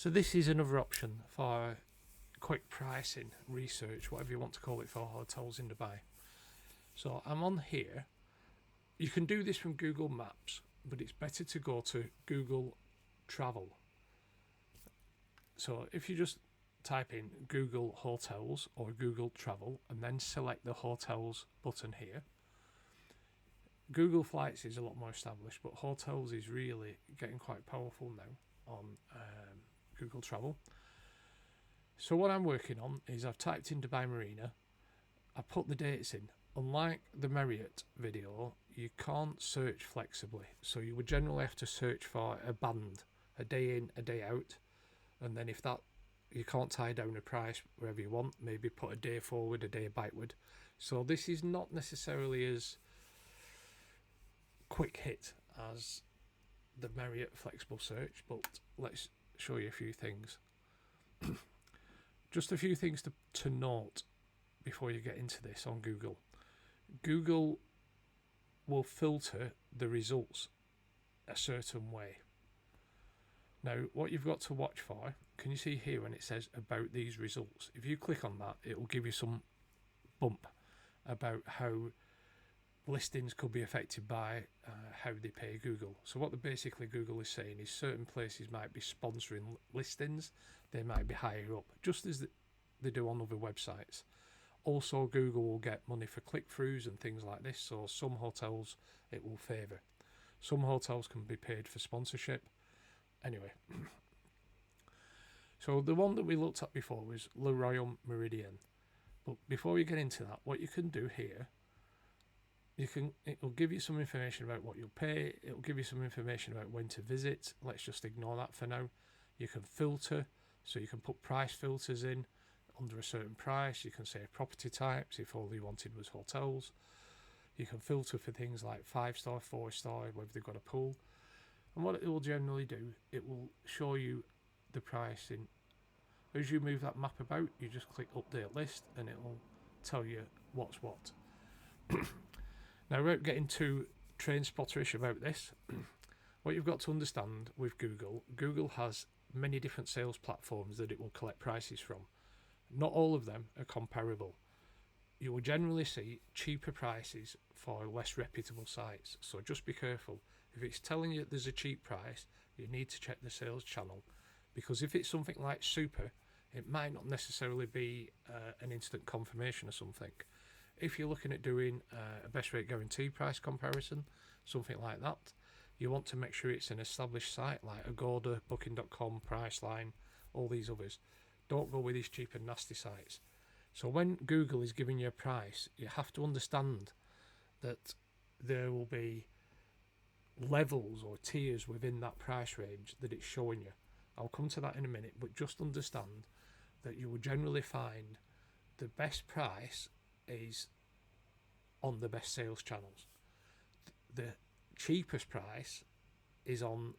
So this is another option for quick pricing research, whatever you want to call it, for hotels in Dubai. So I'm on here. You can do this from Google Maps, but it's better to go to Google Travel. So if you just type in Google Hotels or Google Travel and then select the Hotels button here. Google Flights is a lot more established, but Hotels is really getting quite powerful now on Google Travel. So what I'm working on is I've typed in Dubai Marina, I put the dates in. Unlike the Marriott video, you can't search flexibly, so you would generally have to search for a band, a day in, a day out, and then if that you can't tie down a price wherever you want, maybe put a day forward, a day backward. So this is not necessarily as quick hit as the Marriott flexible search, but let's show you a few things. Just a few things to note before you get into this on Google. Google will filter the results a certain way. Now, what you've got to watch for, can you see here when it says about these results? If you click on that, it will give you some bump about how listings could be affected by how they pay Google. So what basically Google is saying is certain places might be sponsoring listings, they might be higher up, just as they do on other websites. Also, Google will get money for click-throughs and things like this, so some hotels it will favour. Some hotels can be paid for sponsorship. Anyway, so the one that we looked at before was Le Royal Meridien. But before we get into that, what you can do here, it'll give you some information about what you'll pay, it'll give you some information about when to visit. Let's just ignore that for now. You can filter, so you can put price filters in under a certain price. You can say property types if all you wanted was hotels. You can filter for things like 5-star, 4-star, whether they've got a pool. And what it will generally do, it will show you the pricing. As you move that map about, you just click update list and it will tell you what's what. Now, without getting too train spotterish about this, what you've got to understand with Google, Google has many different sales platforms that it will collect prices from. Not all of them are comparable. You will generally see cheaper prices for less reputable sites, so just be careful. If it's telling you there's a cheap price, you need to check the sales channel, because if it's something like Super, it might not necessarily be an instant confirmation or something. If you're looking at doing a best rate guarantee price comparison, something like that, you want to make sure it's an established site like Agoda, Booking.com, Priceline, all these others. Don't go with these cheap and nasty sites. So when Google is giving you a price, you have to understand that there will be levels or tiers within that price range that it's showing you. I'll come to that in a minute, but just understand that you will generally find the best price is on the best sales channels. The cheapest price is on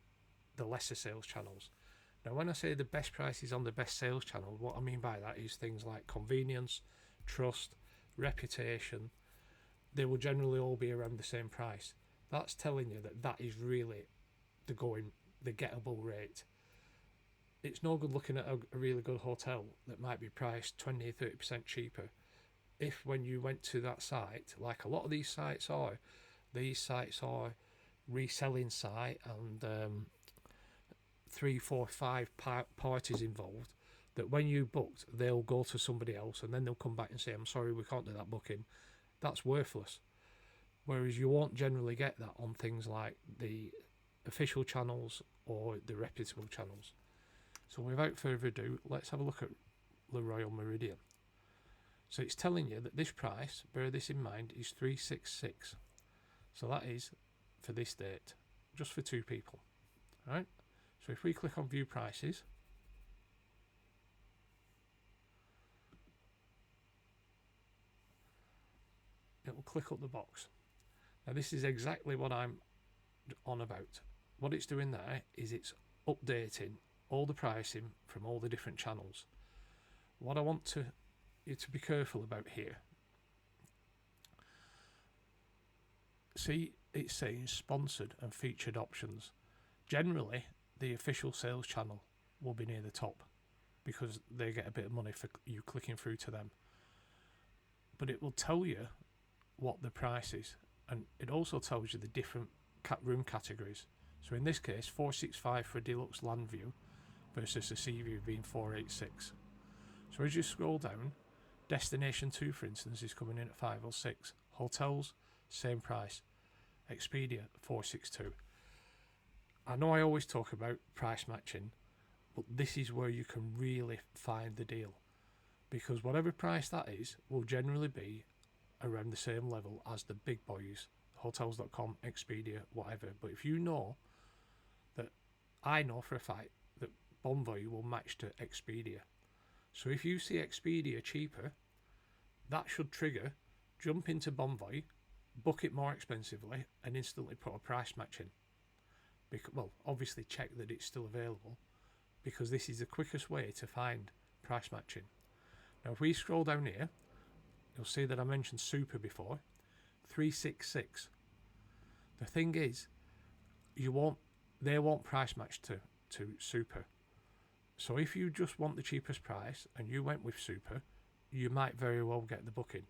the lesser sales channels. Now, when I say the best price is on the best sales channel, what I mean by that is things like convenience, trust, reputation. They will generally all be around the same price. That's telling you that is really the gettable rate. It's no good looking at a really good hotel that might be priced 20-30% cheaper. If when you went to that site, like a lot of these sites are reselling site and 3, 4, 5 parties involved, that when you booked, they'll go to somebody else and then they'll come back and say, I'm sorry, we can't do that booking. That's worthless. Whereas you won't generally get that on things like the official channels or the reputable channels. So without further ado, let's have a look at Le Royal Meridien. So it's telling you that this price, bear this in mind, is 366. So that is for this date, just for 2 people. Alright? So if we click on view prices, it will click up the box. Now this is exactly what I'm on about. What it's doing there is it's updating all the pricing from all the different channels. What I want you to be careful about here, see it's saying sponsored and featured options. Generally the official sales channel will be near the top because they get a bit of money for you clicking through to them. But it will tell you what the price is, and it also tells you the different room categories. So in this case, 465 for a deluxe land view versus a sea view being 486. So as you scroll down, Destination 2, for instance, is coming in at 506. Hotels, same price. Expedia, 462. I know I always talk about price matching, but this is where you can really find the deal, because whatever price that is will generally be around the same level as the big boys, hotels.com, Expedia, whatever. But if you know that, I know for a fact that Bonvoy will match to Expedia. So if you see Expedia cheaper, that should trigger, jump into Bonvoy, book it more expensively, and instantly put a price match in. Well, obviously check that it's still available, because this is the quickest way to find price matching. Now if we scroll down here, you'll see that I mentioned Super before, 366. The thing is, they won't price match to Super. So if you just want the cheapest price and you went with Super, you might very well get the booking.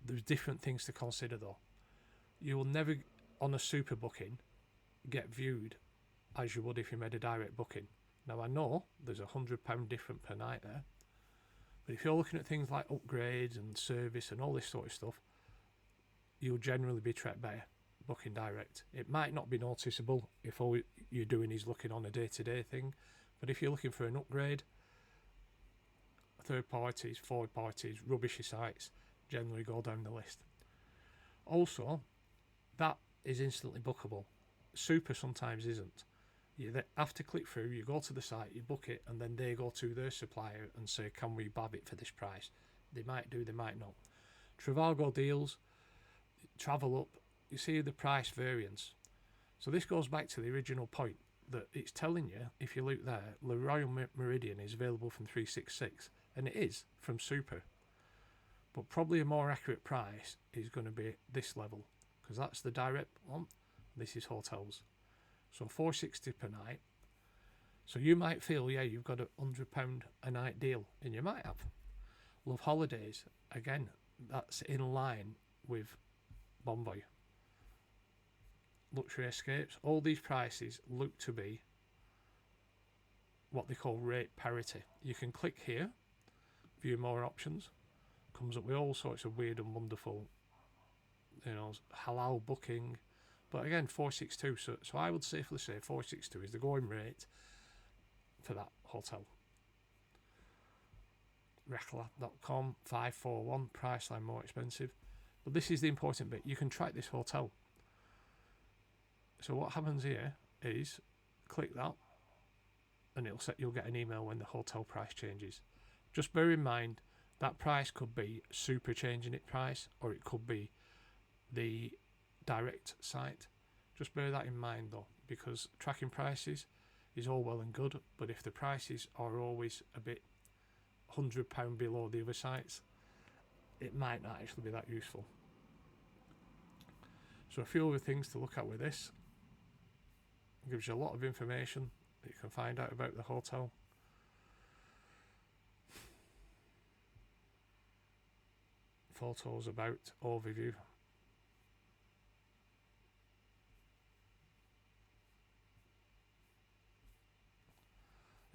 There's different things to consider though. You will never, on a Super booking, get viewed as you would if you made a direct booking. Now I know there's £100 different per night there, but if you're looking at things like upgrades and service and all this sort of stuff, you'll generally be treated better booking direct. It might not be noticeable if all you're doing is looking on a day-to-day thing, but if you're looking for an upgrade, third parties, forward parties, rubbishy sites generally go down the list. Also, that is instantly bookable. Super sometimes isn't. You have to click through, you go to the site, you book it, and then they go to their supplier and say, can we bab it for this price? They might do, they might not. Trivago deals, Travel Up, you see the price variance. So this goes back to the original point, that it's telling you, if you look there, the Royal Meridien is available from 366, and it is from Super. But probably a more accurate price is going to be this level, because that's the direct one. This is hotels. So 460 per night. So you might feel, yeah, you've got £100 a night deal, and you might have. Love Holidays, again, that's in line with Bonvoy. Luxury Escapes, all these prices look to be what they call rate parity. You can click here, view more options, comes up with all sorts of weird and wonderful, halal booking. But again, 462, so I would safely say 462 is the going rate for that hotel. Rekla.com, 541, Priceline more expensive. But this is the important bit, you can track this hotel. So what happens here is, click that, and you'll get an email when the hotel price changes. Just bear in mind, that price could be Super changing its price, or it could be the direct site. Just bear that in mind though, because tracking prices is all well and good, but if the prices are always a bit £100 below the other sites, it might not actually be that useful. So a few other things to look at with this. It gives you a lot of information that you can find out about the hotel. Photos, about, overview.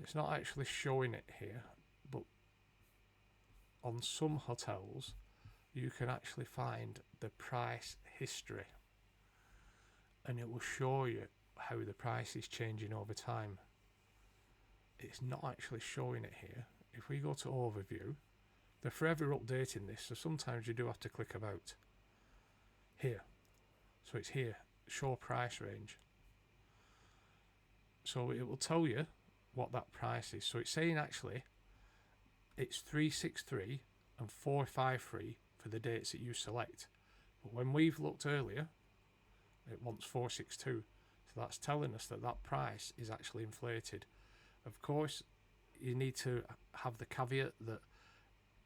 It's not actually showing it here, but on some hotels you can actually find the price history, and it will show you how the price is changing over time. It's not actually showing it here. If we go to overview, they're forever updating this, so sometimes you do have to click about here. So it's here, show price range. So it will tell you what that price is. So it's saying actually it's 363 and 453 for the dates that you select. But when we've looked earlier, it wants 462. So that's telling us that that price is actually inflated. Of course, you need to have the caveat that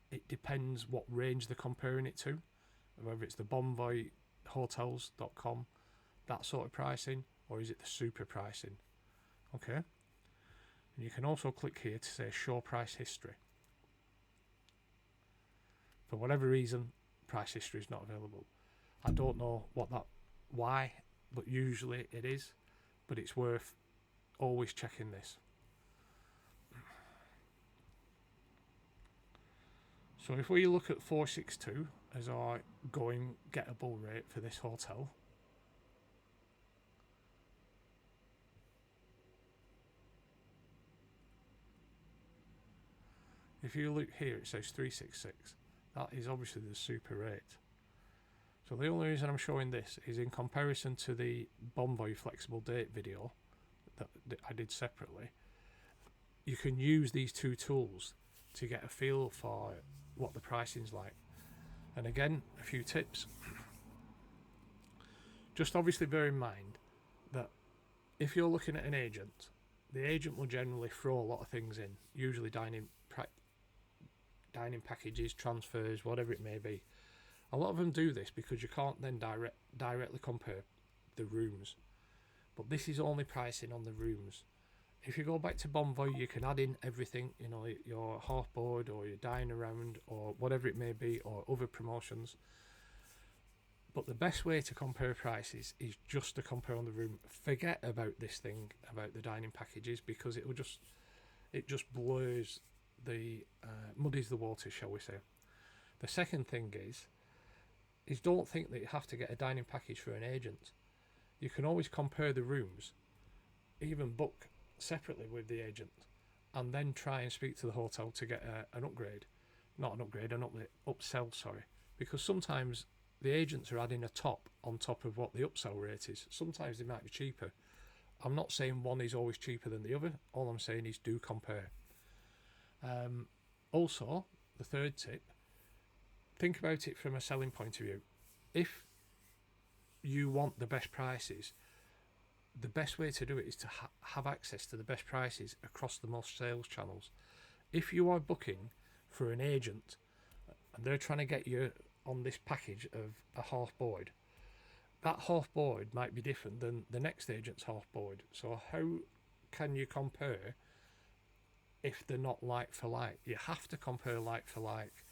it depends what range they're comparing it to, whether it's the Bonvoy hotels.com, that sort of pricing, or is it the Super pricing. Okay. And you can also click here to say show price history. For whatever reason, price history is not available. I don't know why, but usually it is. But it's worth always checking this. So if we look at 462 as our going gettable rate for this hotel, if you look here, it says 366. That is obviously the super rate. So the only reason I'm showing this is in comparison to the Bonvoy flexible date video that I did separately. You can use these two tools to get a feel for what the pricing's like. And again, a few tips. Just obviously bear in mind that if you're looking at an agent, the agent will generally throw a lot of things in, usually dining packages, transfers, whatever it may be. A lot of them do this because you can't then directly compare the rooms. But this is only pricing on the rooms. If you go back to Bonvoy, you can add in everything, you know, your half board or your dine around or whatever it may be, or other promotions. But the best way to compare prices is just to compare on the room. Forget about this thing about the dining packages, because it just blurs the muddies the water, shall we say. The second thing is don't think that you have to get a dining package for an agent. You can always compare the rooms, even book separately with the agent, and then try and speak to the hotel to get an upsell, sorry, because sometimes the agents are adding a top on top of what the upsell rate is. Sometimes they might be cheaper. I'm not saying one is always cheaper than the other. All I'm saying is do compare. Also, the third tip, think about it from a selling point of view. If you want the best prices, the best way to do it is to have access to the best prices across the most sales channels. If you are booking for an agent and they're trying to get you on this package of a half board, that half board might be different than the next agent's half board. So how can you compare if they're not like for like? You have to compare like for like.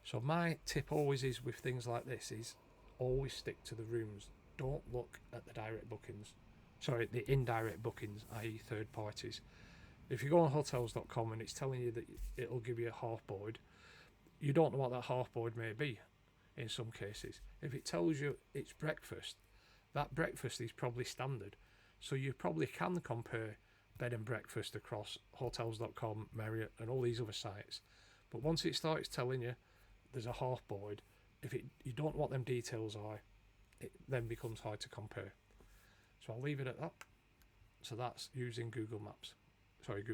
So my tip always is with things like this is always stick to the rooms. Don't look at the the indirect bookings, i.e. third parties. If you go on hotels.com and it's telling you that it'll give you a half board, you don't know what that half board may be in some cases. If it tells you it's breakfast, that breakfast is probably standard. So you probably can compare bed and breakfast across hotels.com, Marriott and all these other sites. But once it starts telling you there's a half board, you don't know what them details are, it then becomes hard to compare. So I'll leave it at that. So that's using Google Maps. Sorry, Google